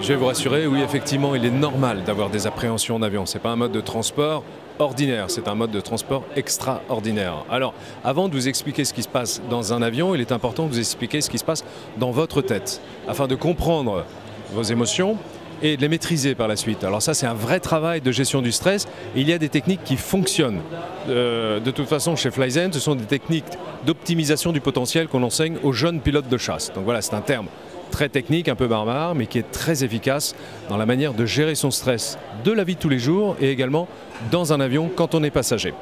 Je vais vous rassurer, oui, effectivement, il est normal d'avoir des appréhensions en avion. Ce n'est pas un mode de transport ordinaire, c'est un mode de transport extraordinaire. Alors, avant de vous expliquer ce qui se passe dans un avion, il est important de vous expliquer ce qui se passe dans votre tête, afin de comprendre vos émotions et de les maîtriser par la suite. Alors ça, c'est un vrai travail de gestion du stress. Et il y a des techniques qui fonctionnent. De toute façon, chez Flyzen, ce sont des techniques d'optimisation du potentiel qu'on enseigne aux jeunes pilotes de chasse. Donc voilà, c'est un terme très technique, un peu barbare, mais qui est très efficace dans la manière de gérer son stress de la vie de tous les jours et également dans un avion quand on est passager.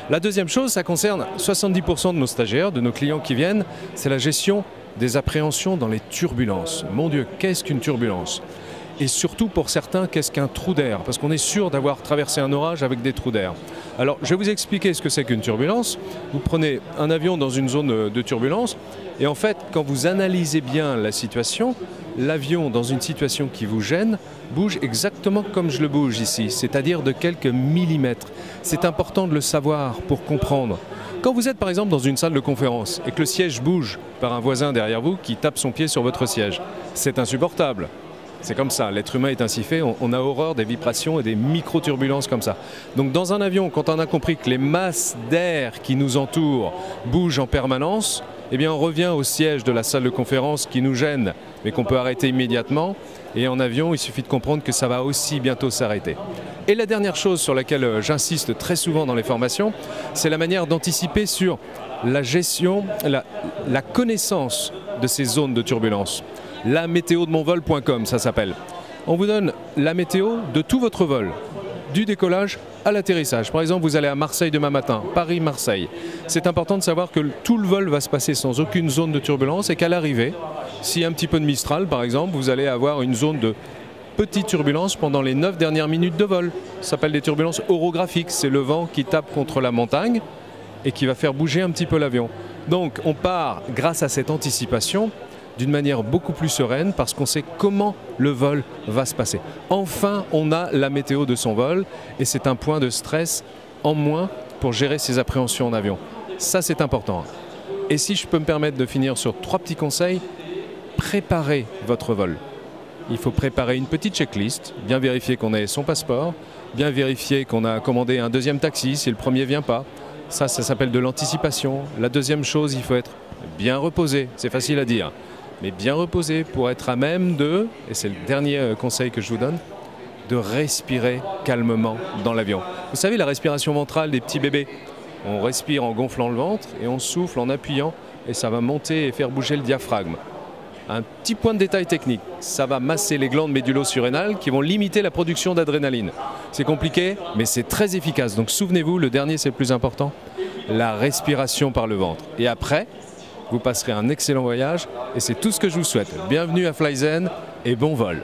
La deuxième chose, ça concerne 70% de nos stagiaires, de nos clients qui viennent, c'est la gestion des appréhensions dans les turbulences. Mon Dieu, qu'est-ce qu'une turbulence ? Et surtout pour certains, qu'est-ce qu'un trou d'air? Parce qu'on est sûr d'avoir traversé un orage avec des trous d'air. Alors, je vais vous expliquer ce que c'est qu'une turbulence. Vous prenez un avion dans une zone de turbulence et en fait, quand vous analysez bien la situation, l'avion, dans une situation qui vous gêne, bouge exactement comme je le bouge ici, c'est-à-dire de quelques millimètres. C'est important de le savoir pour comprendre. Quand vous êtes par exemple dans une salle de conférence et que le siège bouge par un voisin derrière vous qui tape son pied sur votre siège, c'est insupportable. C'est comme ça, l'être humain est ainsi fait, on a horreur des vibrations et des micro-turbulences comme ça. Donc dans un avion, quand on a compris que les masses d'air qui nous entourent bougent en permanence, eh bien on revient au siège de la salle de conférence qui nous gêne, mais qu'on peut arrêter immédiatement. Et en avion, il suffit de comprendre que ça va aussi bientôt s'arrêter. Et la dernière chose sur laquelle j'insiste très souvent dans les formations, c'est la manière d'anticiper sur la gestion, la connaissance de ces zones de turbulence. La météo de monvol.com, ça s'appelle. On vous donne la météo de tout votre vol, du décollage à l'atterrissage. Par exemple, vous allez à Marseille demain matin, Paris-Marseille. C'est important de savoir que tout le vol va se passer sans aucune zone de turbulence et qu'à l'arrivée, s'il y a un petit peu de Mistral, par exemple, vous allez avoir une zone de petite turbulence pendant les 9 dernières minutes de vol. Ça s'appelle des turbulences orographiques. C'est le vent qui tape contre la montagne et qui va faire bouger un petit peu l'avion. Donc, on part, grâce à cette anticipation, d'une manière beaucoup plus sereine parce qu'on sait comment le vol va se passer. Enfin, on a la météo de son vol et c'est un point de stress en moins pour gérer ses appréhensions en avion. Ça, c'est important. Et si je peux me permettre de finir sur 3 petits conseils, préparez votre vol. Il faut préparer une petite checklist, bien vérifier qu'on ait son passeport, bien vérifier qu'on a commandé un deuxième taxi si le premier ne vient pas. Ça s'appelle de l'anticipation. La deuxième chose, il faut être bien reposé. C'est facile à dire, mais bien reposé pour être à même de, et c'est le dernier conseil que je vous donne, de respirer calmement dans l'avion. Vous savez, la respiration ventrale des petits bébés, on respire en gonflant le ventre et on souffle en appuyant et ça va monter et faire bouger le diaphragme. Un petit point de détail technique, ça va masser les glandes médulo-surrénales qui vont limiter la production d'adrénaline. C'est compliqué, mais c'est très efficace. Donc souvenez-vous, le dernier c'est le plus important, la respiration par le ventre. Et après, vous passerez un excellent voyage et c'est tout ce que je vous souhaite. Bienvenue à Flyzen et bon vol.